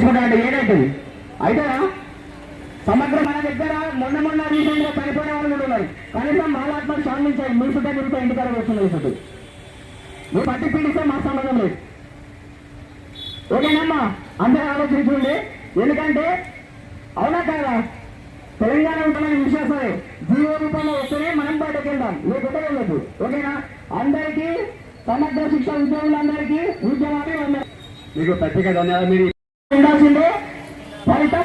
తీసుకుంటా అంటే ఏదైతుంది అయితే సమగ్ర మన దగ్గర మొన్న రీసెంట్ గా చనిపోయిన వాళ్ళు కూడా ఉన్నారు. కనీసం మాలాత్మకు సాధించాలి. మీ చుట్టూ తిరుగుతా ఇంటికాడ వస్తున్నాయి చుట్టూ నువ్వు పట్టి పీడిస్తే మా సంబంధం లేదు. ఓకేనమ్మా, అందరూ ఆలోచించండి. ఎందుకంటే అవునా కాదా తెలంగాణ ఉంటుందని విశ్వాసమే జీవో రూపంలో వస్తేనే మనం బయటకు వెళ్దాం, లేకుంటే వెళ్ళదు. ఓకేనా? అందరికీ సమగ్ర శిక్ష ఉద్యోగులందరికీ ఉద్యమాన్ని మీకు ప్రత్యేక ధన్యవాదాలు. మీరు ఉండాల్సిందే ఫలితం